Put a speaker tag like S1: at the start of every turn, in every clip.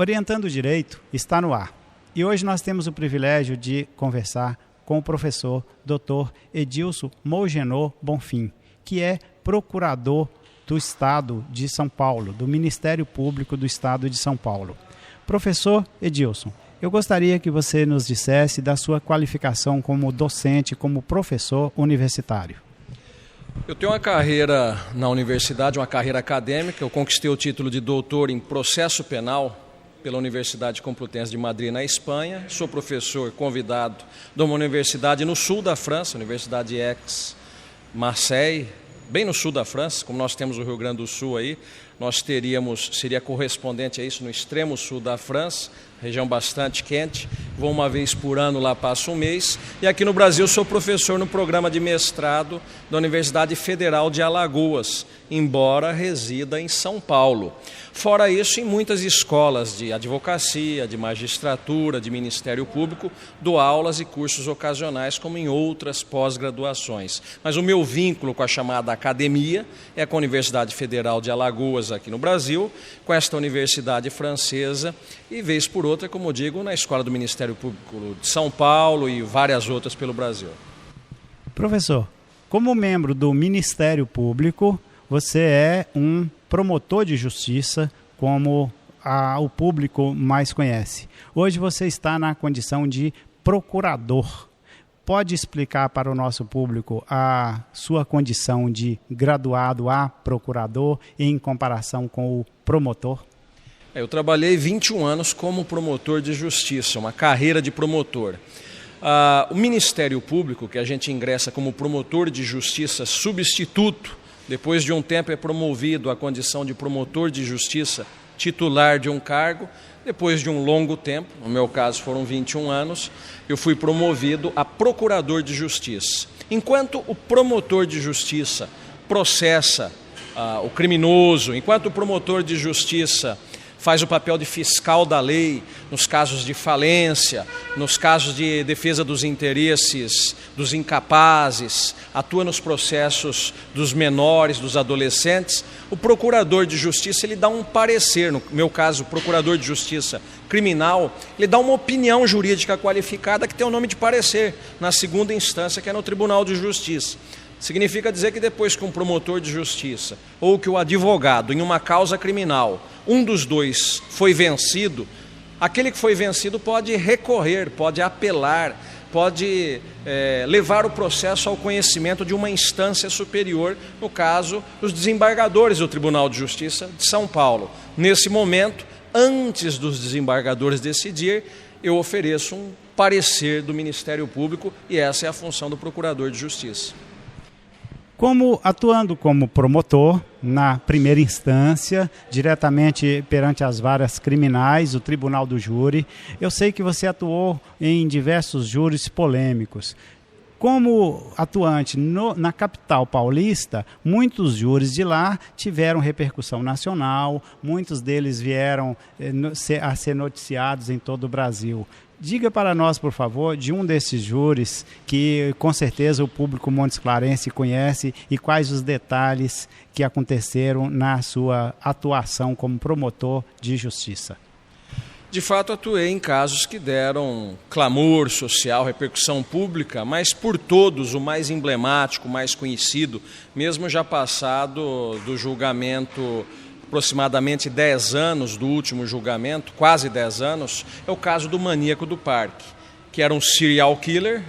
S1: Orientando o Direito está no ar. E hoje nós temos o privilégio de conversar com o professor Dr. Edilson Mogenor Bonfim, que é procurador do Estado de São Paulo, do Ministério Público do Estado de São Paulo. Professor Edilson, eu gostaria que você nos dissesse da sua qualificação como docente, como professor universitário.
S2: Eu tenho uma carreira na universidade, uma carreira acadêmica. Eu conquistei o título de doutor em processo penal pela Universidade Complutense de Madrid, na Espanha. Sou professor convidado de uma universidade no sul da França, Universidade Aix-Marseille, bem no sul da França, como nós temos o Rio Grande do Sul aí, seria correspondente a isso no extremo sul da França, região bastante quente. Vou uma vez por ano lá, passo um mês. E aqui no Brasil sou professor no programa de mestrado da Universidade Federal de Alagoas, embora resida em São Paulo. Fora isso, em muitas escolas de advocacia, de magistratura, de Ministério Público, dou aulas e cursos ocasionais, como em outras pós-graduações. Mas o meu vínculo com a chamada academia é com a Universidade Federal de Alagoas, aqui no Brasil, com esta universidade francesa e, vez por outra, como digo, na Escola do Ministério Público de São Paulo e várias outras pelo Brasil.
S1: Professor, como membro do Ministério Público, você é um promotor de justiça, como o público mais conhece. Hoje você está na condição de procurador. Pode explicar para o nosso público a sua condição de graduado a procurador em comparação com o promotor?
S2: Eu trabalhei 21 anos como promotor de justiça, uma carreira de promotor. O Ministério Público, que a gente ingressa como promotor de justiça substituto, depois de um tempo é promovido à condição de promotor de justiça titular de um cargo. Depois de um longo tempo, no meu caso foram 21 anos, eu fui promovido a procurador de justiça. Enquanto o promotor de justiça processa o criminoso, enquanto o promotor de justiça faz o papel de fiscal da lei nos casos de falência, nos casos de defesa dos interesses dos incapazes, atua nos processos dos menores, dos adolescentes, o procurador de justiça ele dá um parecer, no meu caso, o procurador de justiça criminal, ele dá uma opinião jurídica qualificada que tem o nome de parecer na segunda instância, que é no Tribunal de Justiça. Significa dizer que depois que um promotor de justiça ou que o advogado em uma causa criminal, um dos dois foi vencido, aquele que foi vencido pode recorrer, pode apelar, pode levar o processo ao conhecimento de uma instância superior, no caso, os desembargadores do Tribunal de Justiça de São Paulo. Nesse momento, antes dos desembargadores decidir, eu ofereço um parecer do Ministério Público e essa é a função do procurador de justiça.
S1: Atuando como promotor na primeira instância, diretamente perante as varas criminais, o Tribunal do Júri, eu sei que você atuou em diversos júris polêmicos. Como atuante na capital paulista, muitos júris de lá tiveram repercussão nacional, muitos deles vieram a ser noticiados em todo o Brasil. Diga para nós, por favor, de um desses júris que com certeza o público montesclarense conhece e quais os detalhes que aconteceram na sua atuação como promotor de justiça.
S2: De fato, atuei em casos que deram clamor social, repercussão pública, mas por todos o mais emblemático, o mais conhecido, mesmo já passado do julgamento, aproximadamente 10 anos do último julgamento, quase 10 anos, é o caso do maníaco do parque, que era um serial killer,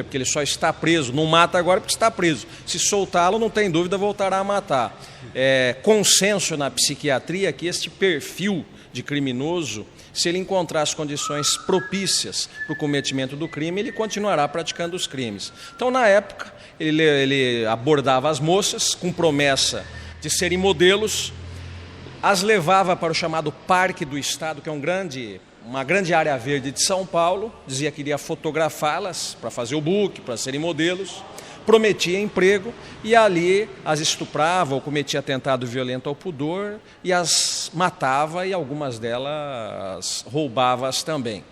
S2: porque ele só está preso, não mata agora porque está preso. Se soltá-lo, não tem dúvida, voltará a matar. É consenso na psiquiatria que este perfil de criminoso, se ele encontrar as condições propícias para o cometimento do crime, ele continuará praticando os crimes. Então, na época, ele abordava as moças com promessa de serem modelos, as levava para o chamado Parque do Estado, que é uma grande área verde de São Paulo, dizia que iria fotografá-las para fazer o book, para serem modelos, prometia emprego e ali as estuprava ou cometia atentado violento ao pudor e as matava e algumas delas roubava-as também.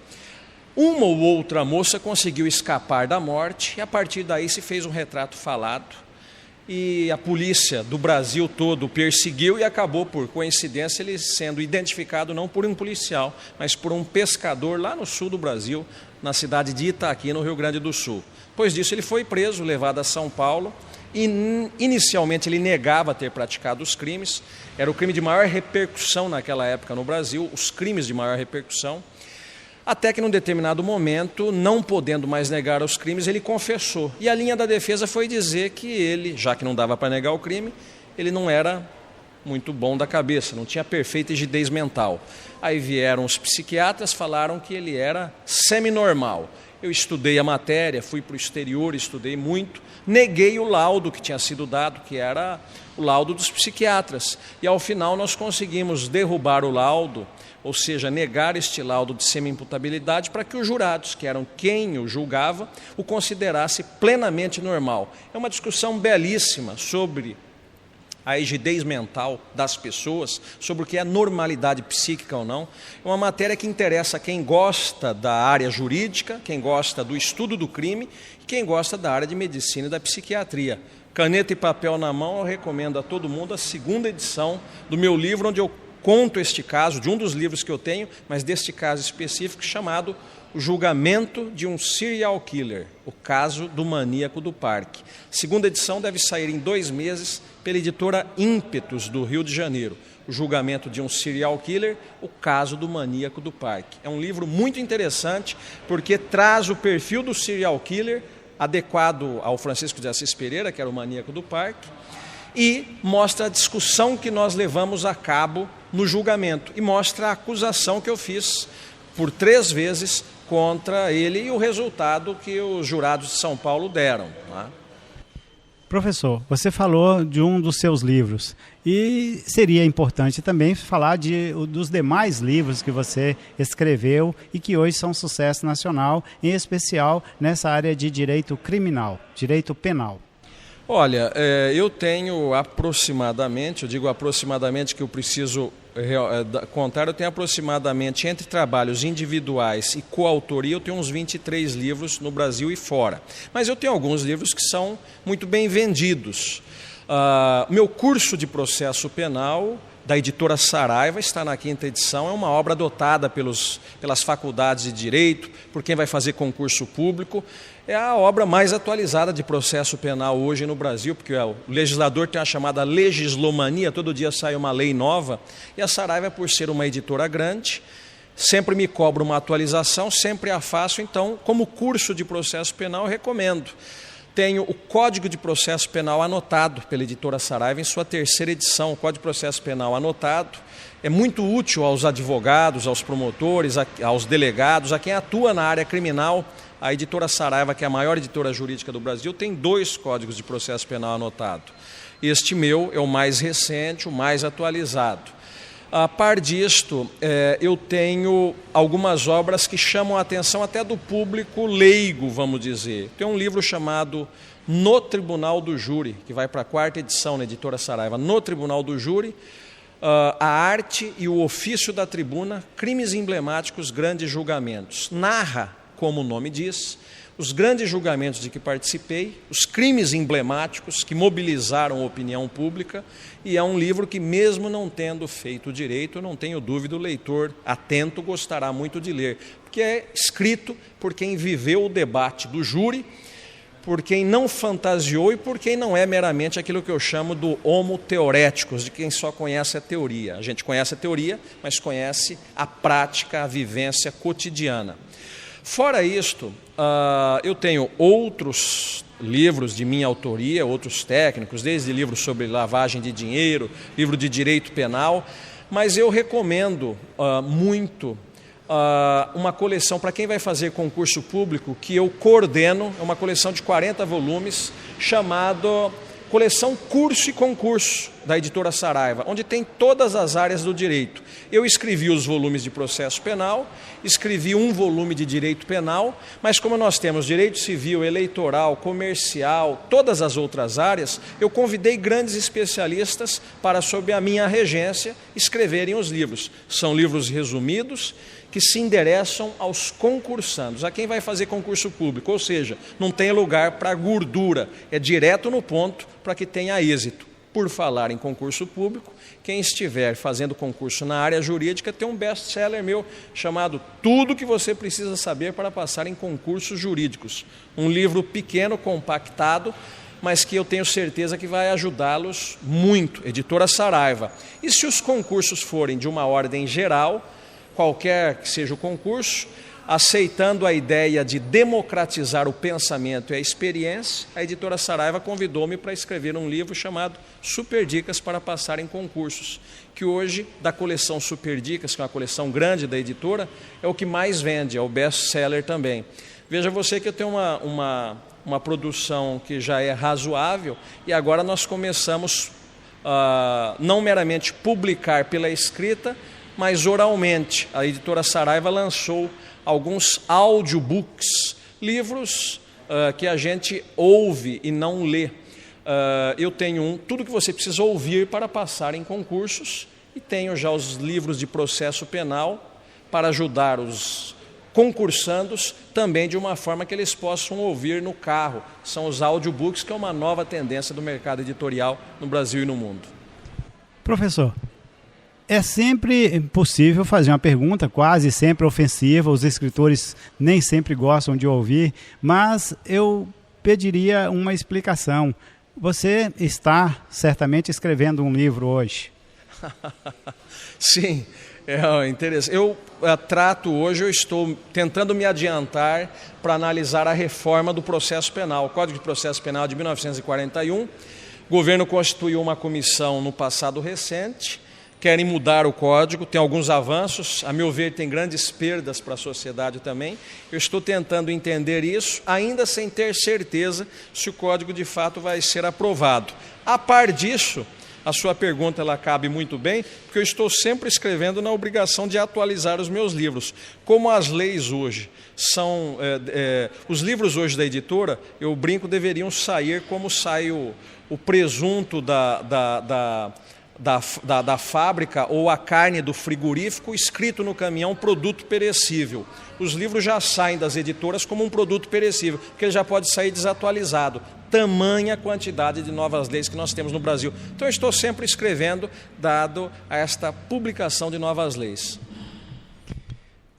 S2: Uma ou outra moça conseguiu escapar da morte e a partir daí se fez um retrato falado e a polícia do Brasil todo o perseguiu e acabou, por coincidência, ele sendo identificado não por um policial, mas por um pescador lá no sul do Brasil, na cidade de Itaqui, no Rio Grande do Sul. Depois disso ele foi preso, levado a São Paulo, e inicialmente ele negava ter praticado os crimes, era o crime de maior repercussão naquela época no Brasil, os crimes de maior repercussão, até que num determinado momento, não podendo mais negar os crimes, ele confessou. E a linha da defesa foi dizer que ele, já que não dava para negar o crime, ele não era muito bom da cabeça, não tinha perfeita rigidez mental. Aí vieram os psiquiatras, falaram que ele era semi-normal. Eu estudei a matéria, fui para o exterior, estudei muito, neguei o laudo que tinha sido dado, que era o laudo dos psiquiatras. E ao final nós conseguimos derrubar o laudo, ou seja, negar este laudo de semi-imputabilidade para que os jurados, que eram quem o julgava, o considerasse plenamente normal. É uma discussão belíssima sobre a rigidez mental das pessoas, sobre o que é normalidade psíquica ou não. É uma matéria que interessa a quem gosta da área jurídica, quem gosta do estudo do crime e quem gosta da área de medicina e da psiquiatria. Caneta e papel na mão, eu recomendo a todo mundo a 2ª edição do meu livro, onde eu conto este caso, de um dos livros que eu tenho, mas deste caso específico, chamado O Julgamento de um Serial Killer, o caso do maníaco do parque. 2ª edição deve sair em 2 meses pela editora Ímpetus, do Rio de Janeiro. O Julgamento de um Serial Killer, o caso do maníaco do parque. É um livro muito interessante, porque traz o perfil do serial killer, adequado ao Francisco de Assis Pereira, que era o maníaco do parque, e mostra a discussão que nós levamos a cabo no julgamento, e mostra a acusação que eu fiz por 3 vezes contra ele e o resultado que os jurados de São Paulo deram. Tá?
S1: Professor, você falou de um dos seus livros e seria importante também falar dos demais livros que você escreveu e que hoje são sucesso nacional, em especial nessa área de direito criminal, direito penal.
S2: Olha, eu tenho aproximadamente, eu digo aproximadamente que eu preciso contar, eu tenho aproximadamente, entre trabalhos individuais e coautoria, eu tenho uns 23 livros no Brasil e fora. Mas eu tenho alguns livros que são muito bem vendidos. Meu curso de processo penal, da editora Saraiva, está na 5ª edição, é uma obra adotada pelas faculdades de Direito, por quem vai fazer concurso público. É a obra mais atualizada de processo penal hoje no Brasil, porque o legislador tem a chamada legislomania, todo dia sai uma lei nova, e a Saraiva, por ser uma editora grande, sempre me cobra uma atualização, sempre a faço, então, como curso de processo penal, eu recomendo. Tenho o Código de Processo Penal anotado pela editora Saraiva em sua 3ª edição. O Código de Processo Penal anotado é muito útil aos advogados, aos promotores, aos delegados, a quem atua na área criminal. A editora Saraiva, que é a maior editora jurídica do Brasil, tem 2 Códigos de Processo Penal anotado. Este meu é o mais recente, o mais atualizado. A par disto, eu tenho algumas obras que chamam a atenção até do público leigo, vamos dizer. Tem um livro chamado No Tribunal do Júri, que vai para a 4ª edição na editora Saraiva. No Tribunal do Júri, a arte e o ofício da tribuna, crimes emblemáticos, grandes julgamentos. Narra, como o nome diz, os grandes julgamentos de que participei, os crimes emblemáticos que mobilizaram a opinião pública, e é um livro que, mesmo não tendo feito direito, eu não tenho dúvida, o leitor atento gostará muito de ler, porque é escrito por quem viveu o debate do júri, por quem não fantasiou e por quem não é meramente aquilo que eu chamo do homo theoreticus, de quem só conhece a teoria. A gente conhece a teoria, mas conhece a prática, a vivência cotidiana. Fora isto, eu tenho outros livros de minha autoria, outros técnicos, desde livros sobre lavagem de dinheiro, livro de direito penal, mas eu recomendo muito uma coleção para quem vai fazer concurso público, que eu coordeno, é uma coleção de 40 volumes, chamado Coleção Curso e Concurso. da editora Saraiva, onde tem todas as áreas do direito. Eu escrevi os volumes de processo penal, escrevi um volume de direito penal, mas como nós temos direito civil, eleitoral, comercial, todas as outras áreas, eu convidei grandes especialistas para, sob a minha regência, escreverem os livros. São livros resumidos, que se endereçam aos concursandos, a quem vai fazer concurso público, ou seja, não tem lugar para gordura, é direto no ponto para que tenha êxito. Por falar em concurso público, quem estiver fazendo concurso na área jurídica tem um best-seller meu chamado Tudo que você precisa saber para passar em concursos jurídicos. Um livro pequeno, compactado, mas que eu tenho certeza que vai ajudá-los muito. Editora Saraiva. E se os concursos forem de uma ordem geral, qualquer que seja o concurso, aceitando a ideia de democratizar o pensamento e a experiência, a editora Saraiva convidou-me para escrever um livro chamado Super Dicas para passar em concursos, que hoje, da coleção Super Dicas, que é uma coleção grande da editora, é o que mais vende, é o best-seller também. Veja você que eu tenho uma produção que já é razoável e agora nós começamos não meramente publicar pela escrita, mas oralmente. A editora Saraiva lançou alguns audiobooks, livros que a gente ouve e não lê. Eu tenho tudo que você precisa ouvir para passar em concursos, e tenho já os livros de processo penal para ajudar os concursandos também de uma forma que eles possam ouvir no carro. São os audiobooks, que é uma nova tendência do mercado editorial no Brasil e no mundo.
S1: Professor, é sempre possível fazer uma pergunta, quase sempre ofensiva, os escritores nem sempre gostam de ouvir, mas eu pediria uma explicação. Você está certamente escrevendo um livro hoje.
S2: Sim, é interessante. Eu estou tentando me adiantar para analisar a reforma do processo penal, o Código de Processo Penal de 1941. O governo constituiu uma comissão no passado recente, querem mudar o código, tem alguns avanços, a meu ver tem grandes perdas para a sociedade também. Eu estou tentando entender isso, ainda sem ter certeza se o código de fato vai ser aprovado. A par disso, a sua pergunta ela cabe muito bem, porque eu estou sempre escrevendo na obrigação de atualizar os meus livros. Como as leis hoje são... os livros hoje da editora, eu brinco, deveriam sair como sai o presunto da fábrica ou a carne do frigorífico escrito no caminhão produto perecível. Os livros já saem das editoras como um produto perecível, porque ele já pode sair desatualizado. Tamanha quantidade de novas leis que nós temos no Brasil. Então eu estou sempre escrevendo, dado a esta publicação de novas leis.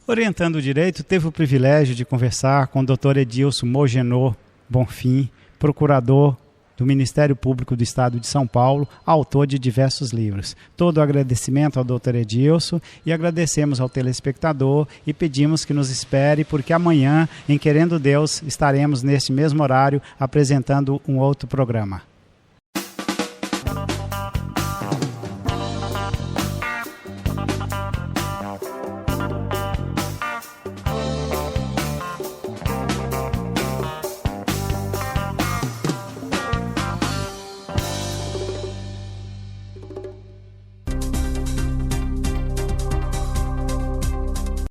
S1: Orientando o direito, teve o privilégio de conversar com o Dr. Edilson Mogenot Bonfim, procurador do Ministério Público do Estado de São Paulo, autor de diversos livros. Todo o agradecimento ao Dr. Edilson, e agradecemos ao telespectador e pedimos que nos espere, porque amanhã, em Querendo Deus, estaremos neste mesmo horário apresentando um outro programa.